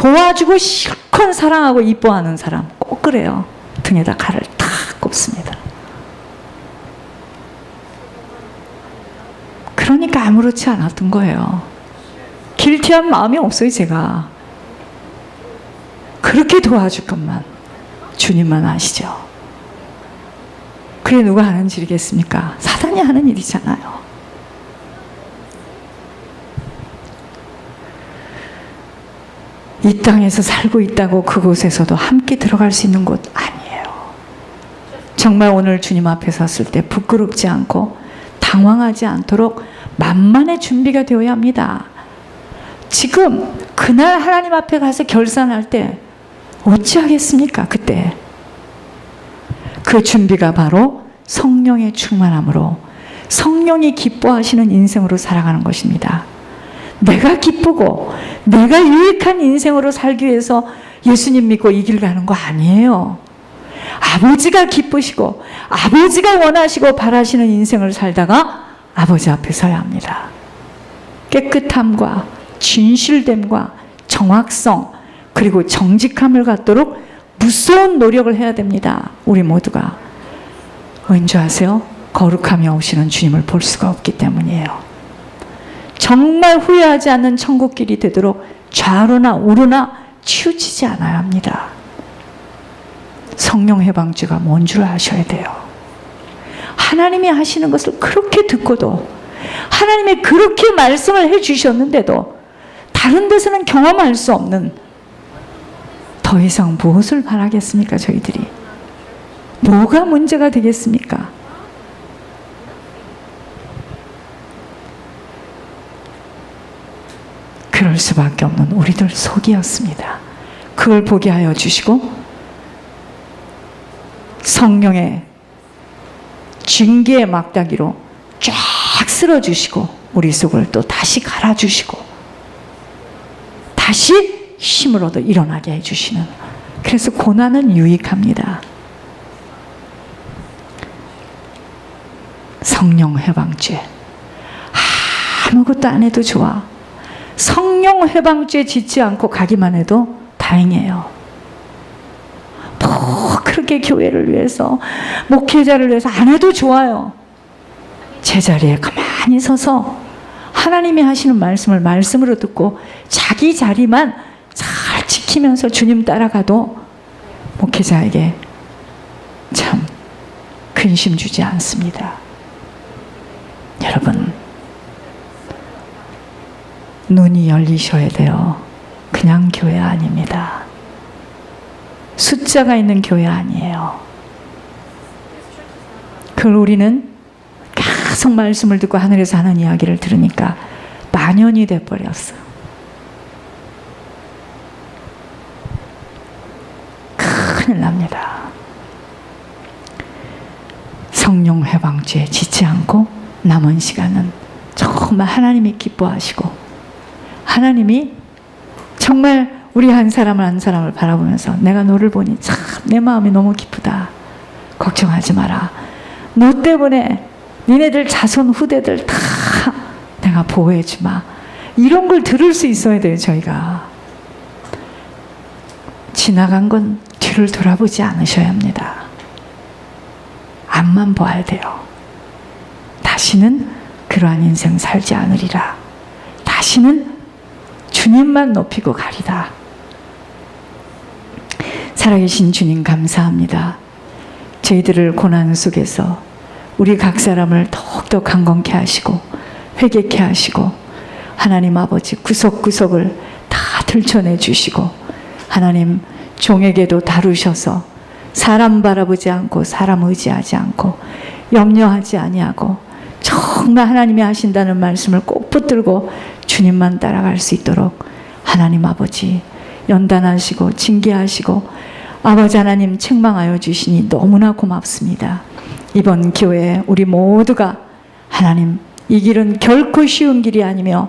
도와주고 실컷 사랑하고 이뻐하는 사람 꼭 그래요. 등에다 칼을 탁 꼽습니다. 그러니까 아무렇지 않았던 거예요. 길티한 마음이 없어요. 제가 그렇게 도와줄 것만 주님만 아시죠. 그게 누가 하는 일이겠습니까? 사단이 하는 일이잖아요. 이 땅에서 살고 있다고 그곳에서도 함께 들어갈 수 있는 곳 아니에요. 정말 오늘 주님 앞에 섰을 때 부끄럽지 않고 당황하지 않도록 만만의 준비가 되어야 합니다. 지금 그날 하나님 앞에 가서 결산할 때 어찌하겠습니까? 그때 그 준비가 바로 성령의 충만함으로 성령이 기뻐하시는 인생으로 살아가는 것입니다. 내가 기쁘고 내가 유익한 인생으로 살기 위해서 예수님 믿고 이 길 가는 거 아니에요. 아버지가 기쁘시고 아버지가 원하시고 바라시는 인생을 살다가 아버지 앞에 서야 합니다. 깨끗함과 진실됨과 정확성 그리고 정직함을 갖도록 무서운 노력을 해야 됩니다. 우리 모두가. 왠지 아세요? 거룩함이 없이는 주님을 볼 수가 없기 때문이에요. 정말 후회하지 않는 천국길이 되도록 좌로나 우로나 치우치지 않아야 합니다. 성령 해방죄가 뭔 줄 아셔야 돼요. 하나님이 하시는 것을 그렇게 듣고도 하나님이 그렇게 말씀을 해주셨는데도 다른 데서는 경험할 수 없는 더 이상 무엇을 바라겠습니까? 저희들이 뭐가 문제가 되겠습니까? 그럴 수밖에 없는 우리들 속이었습니다. 그걸 보게 하여 주시고 성령의 징계의 막다기로 쫙 쓸어주시고 우리 속을 또 다시 갈아주시고 다시 힘을 얻어 일어나게 해주시는, 그래서 고난은 유익합니다. 성령 해방죄 아무것도 안 해도 좋아. 성령 해방죄 짓지 않고 가기만 해도 다행이에요. 뭐 그렇게 교회를 위해서 목회자를 위해서 안 해도 좋아요. 제자리에 가만히 서서 하나님이 하시는 말씀을 말씀으로 듣고 자기 자리만 잘 지키면서 주님 따라가도 목회자에게 참 근심 주지 않습니다. 여러분, 눈이 열리셔야 돼요. 그냥 교회 아닙니다. 숫자가 있는 교회 아니에요. 그걸 우리는 계속 말씀을 듣고 하늘에서 하는 이야기를 들으니까 만연이 돼버렸어. 큰일 납니다. 성령 해방죄에 지치 않고 남은 시간은 정말 하나님이 기뻐하시고 하나님이 정말 우리 한 사람을 한 사람을 바라보면서 내가 너를 보니 참 내 마음이 너무 기쁘다. 걱정하지 마라. 너 때문에 니네들 자손 후대들 다 내가 보호해 주마. 이런 걸 들을 수 있어야 돼요. 저희가 지나간 건 뒤를 돌아보지 않으셔야 합니다. 앞만 봐야 돼요. 다시는 그러한 인생 살지 않으리라. 다시는 주님만 높이고 가리라. 살아계신 주님 감사합니다. 저희들을 고난 속에서 우리 각 사람을 더욱더 강건케 하시고 회개케 하시고 하나님 아버지 구석구석을 다 들춰내 주시고 하나님 종에게도 다루셔서 사람 바라보지 않고 사람 의지하지 않고 염려하지 아니하고 정말 하나님이 하신다는 말씀을 꼭 붙들고 주님만 따라갈 수 있도록 하나님 아버지 연단하시고 징계하시고 아버지 하나님 책망하여 주시니 너무나 고맙습니다. 이번 기회에 우리 모두가 하나님 이 길은 결코 쉬운 길이 아니며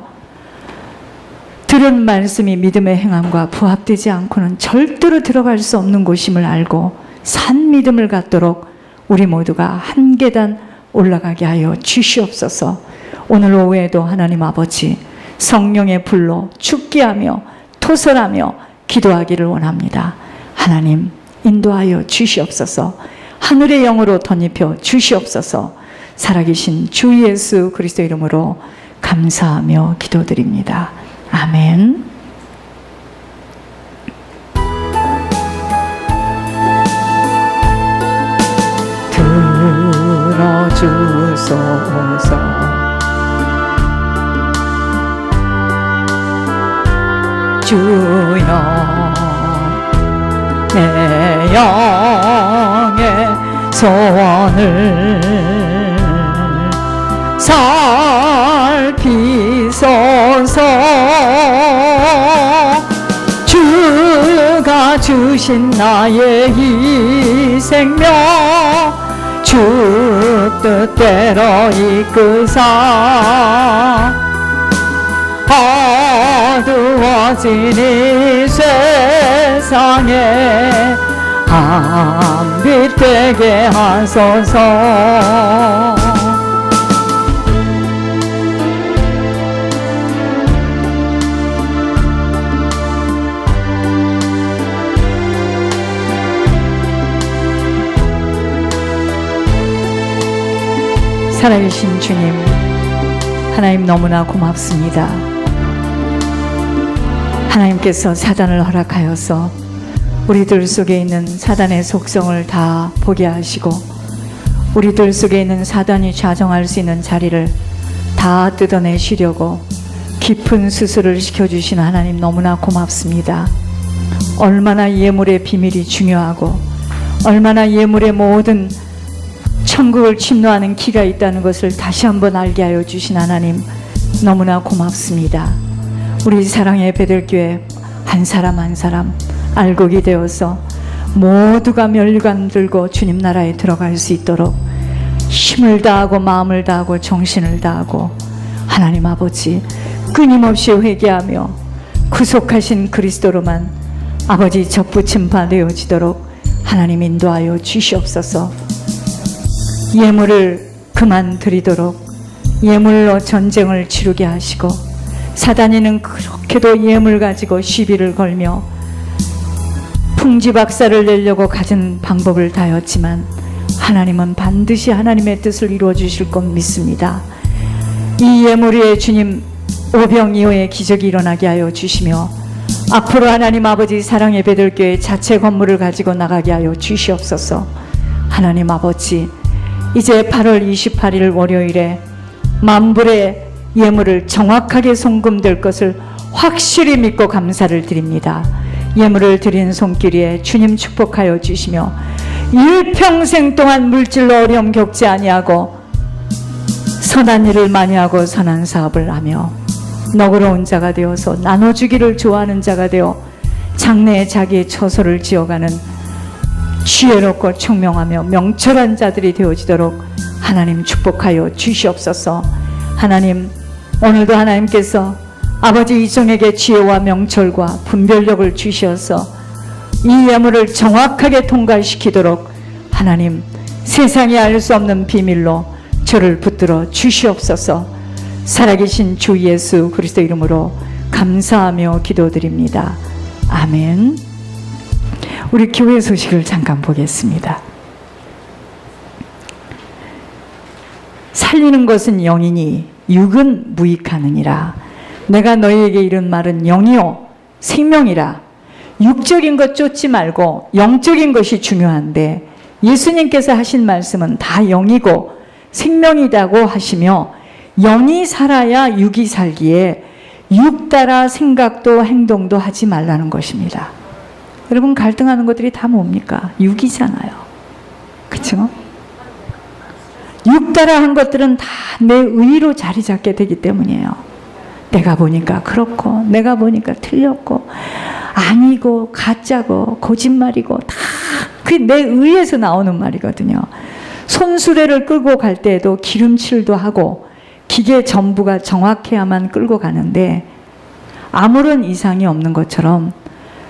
들은 말씀이 믿음의 행함과 부합되지 않고는 절대로 들어갈 수 없는 곳임을 알고 산 믿음을 갖도록 우리 모두가 한 계단 올라가게 하여 주시옵소서. 오늘 오후에도 하나님 아버지 성령의 불로 죽게 하며 토설하며 기도하기를 원합니다. 하나님 인도하여 주시옵소서. 하늘의 영으로 덧입혀 주시옵소서. 살아계신 주 예수 그리스도 이름으로 감사하며 기도드립니다. 아멘. 들어주소서. 주여 내 영의 소원을 살피소서. 주가 주신 나의 이 생명 주 뜻대로 이끄사 어두워진 이 세상에 한빛 되게 하소서. 살아계신 주님, 하나님 너무나 고맙습니다. 하나님께서 사단을 허락하여서 우리들 속에 있는 사단의 속성을 다 보게 하시고 우리들 속에 있는 사단이 좌정할 수 있는 자리를 다 뜯어내시려고 깊은 수술을 시켜주신 하나님 너무나 고맙습니다. 얼마나 예물의 비밀이 중요하고 얼마나 예물의 모든 천국을 침노하는 키가 있다는 것을 다시 한번 알게 하여 주신 하나님 너무나 고맙습니다. 우리 사랑의 베들교회 한 사람 한 사람 알곡이 되어서 모두가 멸류관 들고 주님 나라에 들어갈 수 있도록 힘을 다하고 마음을 다하고 정신을 다하고 하나님 아버지 끊임없이 회개하며 구속하신 그리스도로만 아버지 접붙임 받아지도록 하나님 인도하여 주시옵소서. 예물을 그만 드리도록 예물로 전쟁을 치르게 하시고 사단이는 그렇게도 예물 가지고 시비를 걸며 풍지박살을 내려고 가진 방법을 다였지만 하나님은 반드시 하나님의 뜻을 이루어 주실 것 믿습니다. 이 예물 위에 주님 오병이어의 기적이 일어나게 하여 주시며 앞으로 하나님 아버지 사랑의 베들교회 자체 건물을 가지고 나가게 하여 주시옵소서. 하나님 아버지 이제 8월 28일 월요일에 만불의 예물을 정확하게 송금될 것을 확실히 믿고 감사를 드립니다. 예물을 드린 손길에 주님 축복하여 주시며 일평생 동안 물질로 어려움 겪지 아니하고 선한 일을 많이 하고 선한 사업을 하며 너그러운 자가 되어서 나눠주기를 좋아하는 자가 되어 장래에 자기의 처소를 지어가는 지혜롭고 총명하며 명철한 자들이 되어지도록 하나님 축복하여 주시옵소서. 하나님 오늘도 하나님께서 아버지 이종에게 지혜와 명철과 분별력을 주셔서 이 예물을 정확하게 통과시키도록 하나님 세상이 알 수 없는 비밀로 저를 붙들어 주시옵소서. 살아계신 주 예수 그리스도 이름으로 감사하며 기도드립니다. 아멘. 우리 교회 소식을 잠깐 보겠습니다. 살리는 것은 영이니 육은 무익하느니라. 내가 너희에게 이른 말은 영이요 생명이라. 육적인 것 쫓지 말고 영적인 것이 중요한데 예수님께서 하신 말씀은 다 영이고 생명이라고 하시며 영이 살아야 육이 살기에 육 따라 생각도 행동도 하지 말라는 것입니다. 여러분 갈등하는 것들이 다 뭡니까? 육이잖아요. 그렇죠? 육 따라 한 것들은 다 내 의로 자리 잡게 되기 때문이에요. 내가 보니까 그렇고 내가 보니까 틀렸고 아니고 가짜고 거짓말이고 다 그게 내 의에서 나오는 말이거든요. 손수레를 끌고 갈 때에도 기름칠도 하고 기계 전부가 정확해야만 끌고 가는데 아무런 이상이 없는 것처럼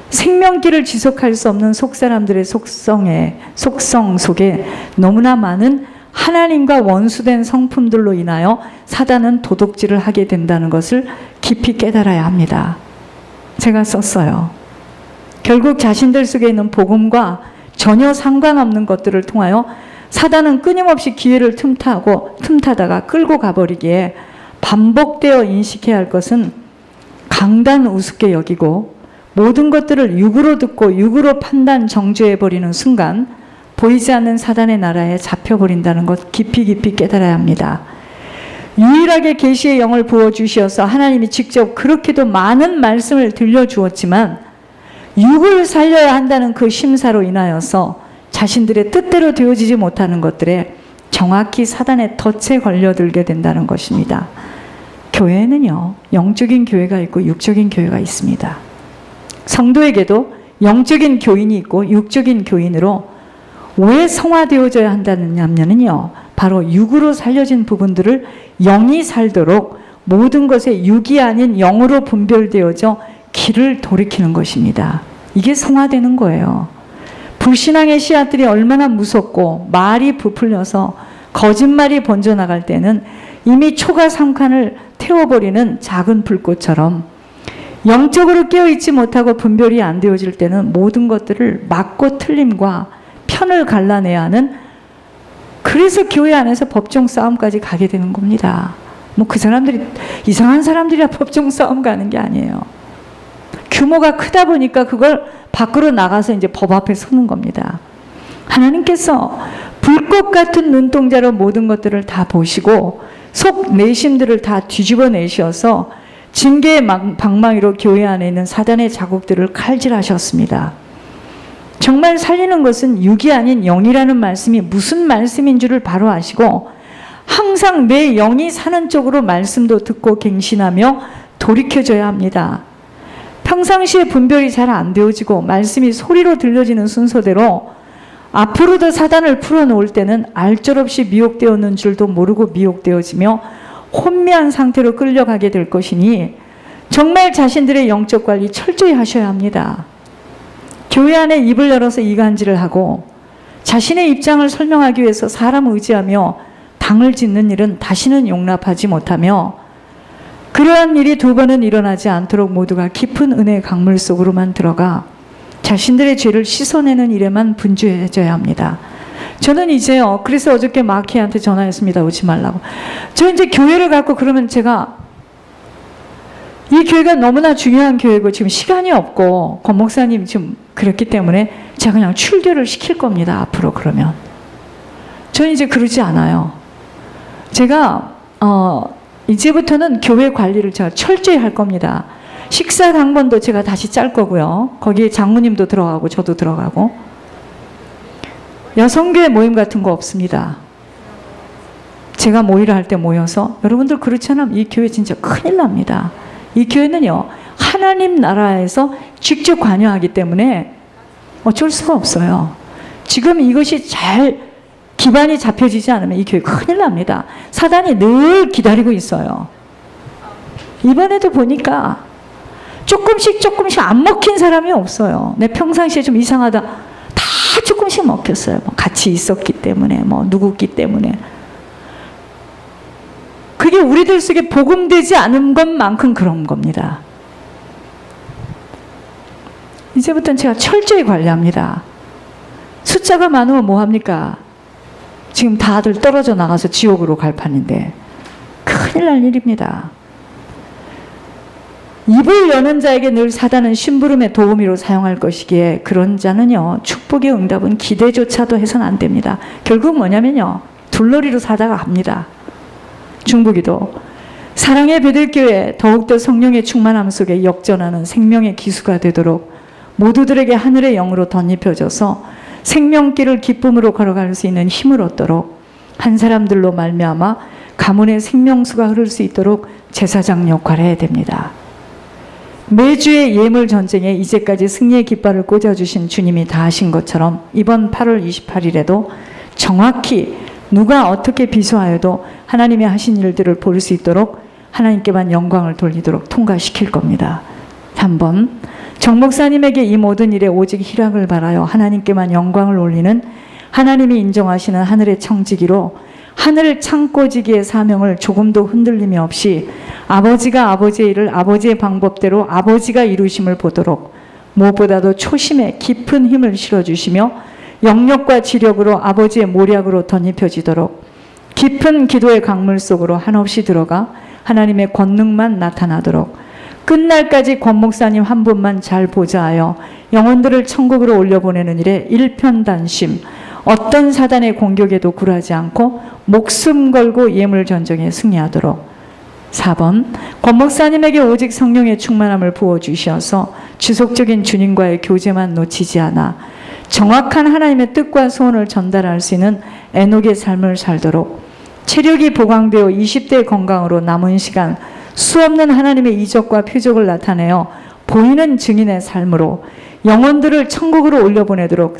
생명기를 지속할 수 없는 속사람들의 속성 속에 너무나 많은 하나님과 원수된 성품들로 인하여 사단은 도둑질을 하게 된다는 것을 깊이 깨달아야 합니다. 제가 썼어요. 결국 자신들 속에 있는 복음과 전혀 상관없는 것들을 통하여 사단은 끊임없이 기회를 틈타다가 끌고 가버리기에 반복되어 인식해야 할 것은 강단 우습게 여기고 모든 것들을 육으로 듣고 육으로 판단 정죄해버리는 순간 보이지 않는 사단의 나라에 잡혀버린다는 것 깊이 깨달아야 합니다. 유일하게 계시의 영을 부어주시어서 하나님이 직접 그렇게도 많은 말씀을 들려주었지만 육을 살려야 한다는 그 심사로 인하여서 자신들의 뜻대로 되어지지 못하는 것들에 정확히 사단의 덫에 걸려들게 된다는 것입니다. 교회는요, 영적인 교회가 있고 육적인 교회가 있습니다. 성도에게도 영적인 교인이 있고 육적인 교인으로 왜 성화되어져야 한다느냐면요, 바로 육으로 살려진 부분들을 영이 살도록 모든 것에 육이 아닌 영으로 분별되어져 길을 돌이키는 것입니다. 이게 성화되는 거예요. 불신앙의 씨앗들이 얼마나 무섭고 말이 부풀려서 거짓말이 번져나갈 때는 이미 초가 3칸을 태워버리는 작은 불꽃처럼 영적으로 깨어있지 못하고 분별이 안 되어질 때는 모든 것들을 맞고 틀림과 편을 갈라내야 하는, 그래서 교회 안에서 법정 싸움까지 가게 되는 겁니다. 뭐 그 사람들이 이상한 사람들이라 법정 싸움 가는 게 아니에요. 규모가 크다 보니까 그걸 밖으로 나가서 이제 법 앞에 서는 겁니다. 하나님께서 불꽃 같은 눈동자로 모든 것들을 다 보시고 속 내심들을 다 뒤집어 내셔서 징계의 방망이로 교회 안에 있는 사단의 자국들을 칼질하셨습니다. 정말 살리는 것은 육이 아닌 영이라는 말씀이 무슨 말씀인 줄을 바로 아시고 항상 내 영이 사는 쪽으로 말씀도 듣고 갱신하며 돌이켜져야 합니다. 평상시에 분별이 잘 안 되어지고 말씀이 소리로 들려지는 순서대로 앞으로도 사단을 풀어놓을 때는 알뜰없이 미혹되었는 줄도 모르고 미혹되어지며 혼미한 상태로 끌려가게 될 것이니 정말 자신들의 영적 관리 철저히 하셔야 합니다. 교회 안에 입을 열어서 이간질을 하고 자신의 입장을 설명하기 위해서 사람 의지하며 당을 짓는 일은 다시는 용납하지 못하며 그러한 일이 두 번은 일어나지 않도록 모두가 깊은 은혜의 강물 속으로만 들어가 자신들의 죄를 씻어내는 일에만 분주해져야 합니다. 저는 이제요, 그래서 어저께 마키한테 전화했습니다. 오지 말라고. 저 이제 교회를 갖고 그러면 제가 이 교회가 너무나 중요한 교회고 지금 시간이 없고 권 목사님 지금 그렇기 때문에 제가 그냥 출교를 시킬 겁니다. 앞으로 그러면. 저는 이제 그러지 않아요. 제가 이제부터는 교회 관리를 제가 철저히 할 겁니다. 식사 당번도 제가 다시 짤 거고요. 거기에 장로님도 들어가고 저도 들어가고. 여성교회 모임 같은 거 없습니다. 제가 모이라 할 때 모여서 여러분들 그렇지 않으면 이 교회 진짜 큰일 납니다. 이 교회는요, 하나님 나라에서 직접 관여하기 때문에 어쩔 수가 없어요. 지금 이것이 잘 기반이 잡혀지지 않으면 이 교회 큰일 납니다. 사단이 늘 기다리고 있어요. 이번에도 보니까 조금씩 안 먹힌 사람이 없어요. 내 평상시에 좀 이상하다. 다 조금씩 먹혔어요. 뭐 같이 있었기 때문에, 뭐 누구기 때문에. 그게 우리들 속에 복음되지 않은 것만큼 그런 겁니다. 이제부터는 제가 철저히 관리합니다. 숫자가 많으면 뭐합니까? 지금 다들 떨어져 나가서 지옥으로 갈 판인데 큰일 날 일입니다. 입을 여는 자에게 늘 사단은 심부름의 도우미로 사용할 것이기에 그런 자는요, 축복의 응답은 기대조차도 해서는 안 됩니다. 결국 뭐냐면요, 둘러리로 사다가 갑니다. 중보기도 사랑의 베들교회 더욱더 성령의 충만함 속에 역전하는 생명의 기수가 되도록 모두들에게 하늘의 영으로 덧입혀져서 생명길을 기쁨으로 걸어갈 수 있는 힘을 얻도록 한 사람들로 말미암아 가문의 생명수가 흐를 수 있도록 제사장 역할을 해야 됩니다. 매주의 예물 전쟁에 이제까지 승리의 깃발을 꽂아주신 주님이 다 하신 것처럼 이번 8월 28일에도 정확히 누가 어떻게 비수하여도 하나님이 하신 일들을 볼 수 있도록 하나님께만 영광을 돌리도록 통과시킬 겁니다. 3번, 정 목사님에게 이 모든 일에 오직 희락을 바라요 하나님께만 영광을 올리는 하나님이 인정하시는 하늘의 청지기로 하늘 창고지기의 사명을 조금도 흔들림이 없이 아버지가 아버지의 일을 아버지의 방법대로 아버지가 이루심을 보도록 무엇보다도 초심에 깊은 힘을 실어주시며 영역과 지력으로 아버지의 모략으로 덧입혀지도록 깊은 기도의 강물 속으로 한없이 들어가 하나님의 권능만 나타나도록 끝날까지 권 목사님 한 분만 잘 보좌하여 영혼들을 천국으로 올려보내는 일에 일편단심, 어떤 사단의 공격에도 굴하지 않고 목숨 걸고 예물 전쟁에 승리하도록. 4번, 권 목사님에게 오직 성령의 충만함을 부어주셔서 지속적인 주님과의 교제만 놓치지 않아 정확한 하나님의 뜻과 소원을 전달할 수 있는 에녹의 삶을 살도록 체력이 보강되어 20대의 건강으로 남은 시간 수없는 하나님의 이적과 표적을 나타내어 보이는 증인의 삶으로 영혼들을 천국으로 올려보내도록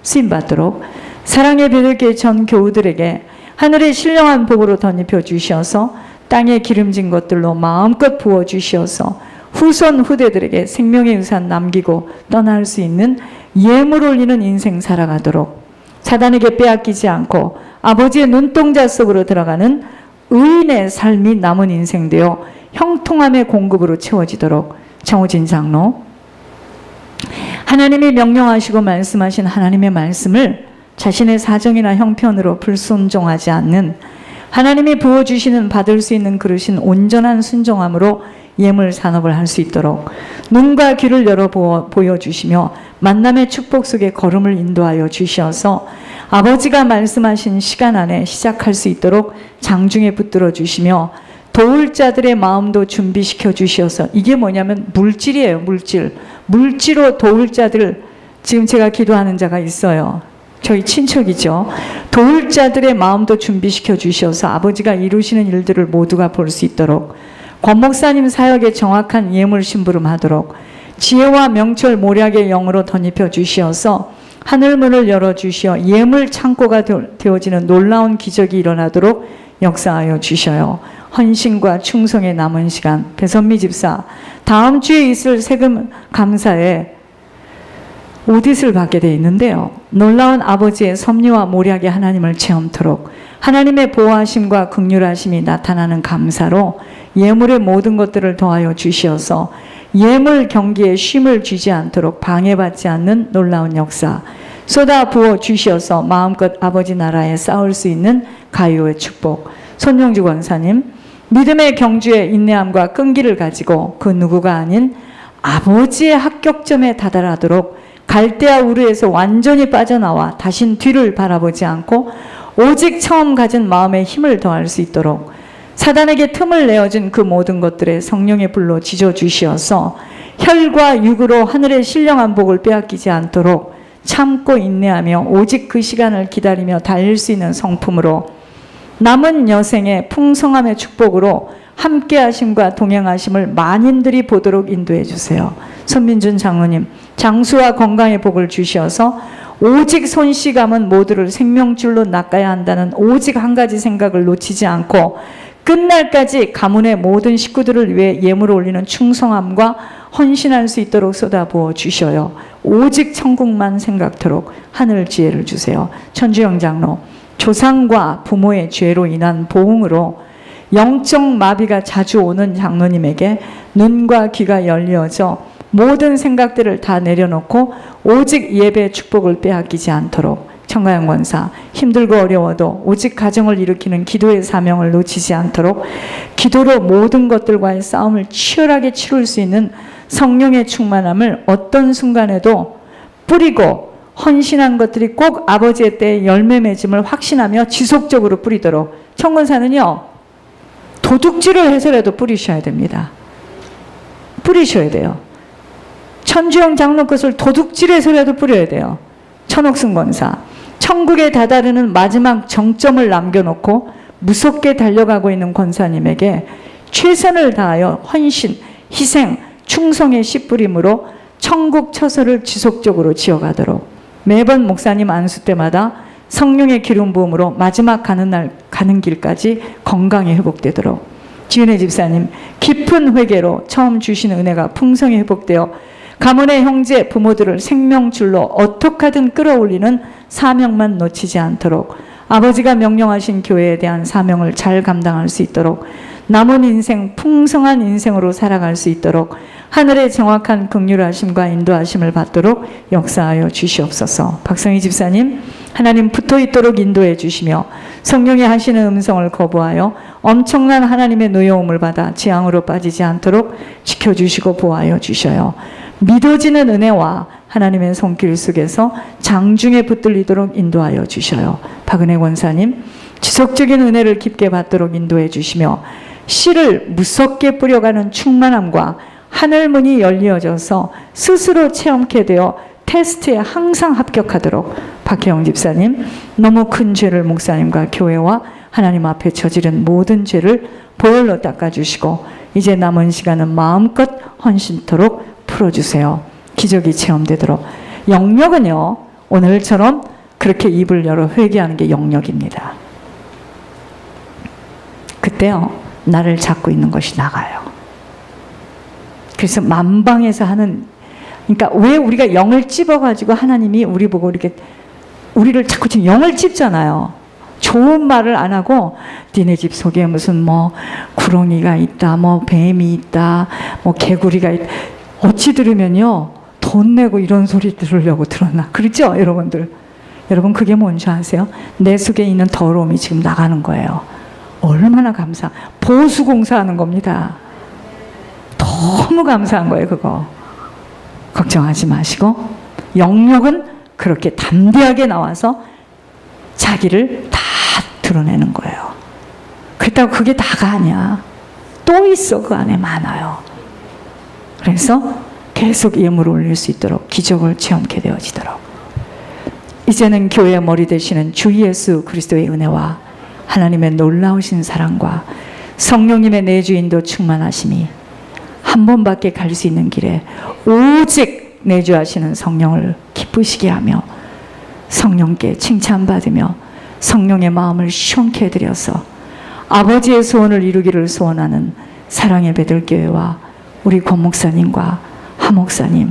쓰임받도록 사랑의 베들기 전 교우들에게 하늘의 신령한 복으로 덧입혀 주셔서 땅에 기름진 것들로 마음껏 부어주시어서 후손 후대들에게 생명의 유산 남기고 떠날 수 있는 예물 올리는 인생 살아가도록 사단에게 빼앗기지 않고 아버지의 눈동자 속으로 들어가는 의인의 삶이 남은 인생 되어 형통함의 공급으로 채워지도록. 정우진 장로, 하나님이 명령하시고 말씀하신 하나님의 말씀을 자신의 사정이나 형편으로 불순종하지 않는 하나님이 부어주시는 받을 수 있는 그릇인 온전한 순종함으로 예물 산업을 할 수 있도록 눈과 귀를 열어 보여주시며 만남의 축복 속에 걸음을 인도하여 주셔서 아버지가 말씀하신 시간 안에 시작할 수 있도록 장중에 붙들어 주시며 도울 자들의 마음도 준비시켜 주셔서 이게 뭐냐면 물질이에요. 물질로 도울 자들, 지금 제가 기도하는 자가 있어요. 저희 친척이죠. 도울 자들의 마음도 준비시켜 주셔서 아버지가 이루시는 일들을 모두가 볼 수 있도록 권 목사님 사역에 정확한 예물 심부름하도록 지혜와 명철 모략의 영으로 덧입혀 주시어서 하늘문을 열어주시어 예물 창고가 되어지는 놀라운 기적이 일어나도록 역사하여 주셔요. 헌신과 충성의 남은 시간, 배선미 집사 다음 주에 있을 세금 감사에 오딧을 받게 되어 있는데요. 놀라운 아버지의 섭리와 모략의 하나님을 체험토록 하나님의 보호하심과 긍휼하심이 나타나는 감사로 예물의 모든 것들을 더하여 주시어서 예물 경기에 쉼을 쥐지 않도록 방해받지 않는 놀라운 역사 쏟아 부어 주시어서 마음껏 아버지 나라에 싸울 수 있는 가요의 축복. 손영주 권사님, 믿음의 경주에 인내함과 끈기를 가지고 그 누구가 아닌 아버지의 합격점에 다다르도록 갈대아 우르에서 완전히 빠져나와 다신 뒤를 바라보지 않고 오직 처음 가진 마음에 힘을 더할 수 있도록 사단에게 틈을 내어준 그 모든 것들에 성령의 불로 지져주시어서 혈과 육으로 하늘의 신령한 복을 빼앗기지 않도록 참고 인내하며 오직 그 시간을 기다리며 달릴 수 있는 성품으로 남은 여생의 풍성함의 축복으로 함께 하심과 동행하심을 만인들이 보도록 인도해 주세요. 손민준 장로님, 장수와 건강의 복을 주시어서 오직 손씨감은 모두를 생명줄로 낚아야 한다는 오직 한 가지 생각을 놓치지 않고 끝날까지 가문의 모든 식구들을 위해 예물을 올리는 충성함과 헌신할 수 있도록 쏟아부어 주셔요. 오직 천국만 생각토록 하늘 지혜를 주세요. 천주영 장로, 조상과 부모의 죄로 인한 보응으로 영적 마비가 자주 오는 장로님에게 눈과 귀가 열려져 모든 생각들을 다 내려놓고 오직 예배의 축복을 빼앗기지 않도록 청가영 권사, 힘들고 어려워도 오직 가정을 일으키는 기도의 사명을 놓치지 않도록 기도로 모든 것들과의 싸움을 치열하게 치룰 수 있는 성령의 충만함을 어떤 순간에도 뿌리고 헌신한 것들이 꼭 아버지의 때에 열매 맺음을 확신하며 지속적으로 뿌리도록. 청권사는요, 도둑질을 해서라도 뿌리셔야 됩니다. 뿌리셔야 돼요. 천주영 장로 것을 도둑질해서라도 뿌려야 돼요. 천옥승 권사, 천국에 다다르는 마지막 정점을 남겨놓고 무섭게 달려가고 있는 권사님에게 최선을 다하여 헌신, 희생, 충성의 씨 뿌림으로 천국 처소를 지속적으로 지어가도록 매번 목사님 안수 때마다 성령의 기름 부음으로 마지막 가는 길까지 건강히 회복되도록. 지은혜 집사님, 깊은 회개로 처음 주신 은혜가 풍성히 회복되어 가문의 형제 부모들을 생명줄로 어떻게 하든 끌어올리는 사명만 놓치지 않도록 아버지가 명령하신 교회에 대한 사명을 잘 감당할 수 있도록 남은 인생 풍성한 인생으로 살아갈 수 있도록 하늘의 정확한 긍휼하심과 인도하심을 받도록 역사하여 주시옵소서. 박성희 집사님, 하나님 붙어있도록 인도해 주시며 성령이 하시는 음성을 거부하여 엄청난 하나님의 노여움을 받아 재앙으로 빠지지 않도록 지켜주시고 보호하여 주셔요. 믿어지는 은혜와 하나님의 손길 속에서 장중에 붙들리도록 인도하여 주셔요. 박은혜 권사님, 지속적인 은혜를 깊게 받도록 인도해 주시며 씨를 무섭게 뿌려가는 충만함과 하늘문이 열려져서 스스로 체험케 되어 테스트에 항상 합격하도록 박혜영 집사님, 너무 큰 죄를 목사님과 교회와 하나님 앞에 저지른 모든 죄를 보혈로 닦아주시고 이제 남은 시간은 마음껏 헌신토록 풀어주세요. 기적이 체험되도록. 영역은요, 오늘처럼 그렇게 입을 열어 회개하는 게 영역입니다. 그때요, 나를 잡고 있는 것이 나가요. 그래서 만방에서 하는, 그러니까 왜 우리가 영을 찝어가지고 하나님이 우리 보고 이렇게 우리를 자꾸 지금 영을 찝잖아요. 좋은 말을 안 하고 니네 집 속에 무슨 뭐 구렁이가 있다, 뭐 뱀이 있다, 뭐 개구리가 있다. 어찌 들으면요, 돈 내고 이런 소리 들으려고 들었나. 그렇죠, 여러분들? 여러분, 그게 뭔지 아세요? 내 속에 있는 더러움이 지금 나가는 거예요. 얼마나 보수공사하는 겁니다. 너무 감사한 거예요, 그거. 걱정하지 마시고 영역은 그렇게 담대하게 나와서 자기를 다 드러내는 거예요. 그렇다고 그게 다가 아니야. 또 있어, 그 안에 많아요. 그래서 계속 예물을 올릴 수 있도록 기적을 체험케 되어지도록 이제는 교회의 머리 되시는 주 예수 그리스도의 은혜와 하나님의 놀라우신 사랑과 성령님의 내주인도 충만하심이 한 번밖에 갈 수 있는 길에 오직 내주하시는 성령을 기쁘시게 하며 성령께 칭찬받으며 성령의 마음을 시원케 해드려서 아버지의 소원을 이루기를 소원하는 사랑의 베들교회와 우리 권 목사님과 하 목사님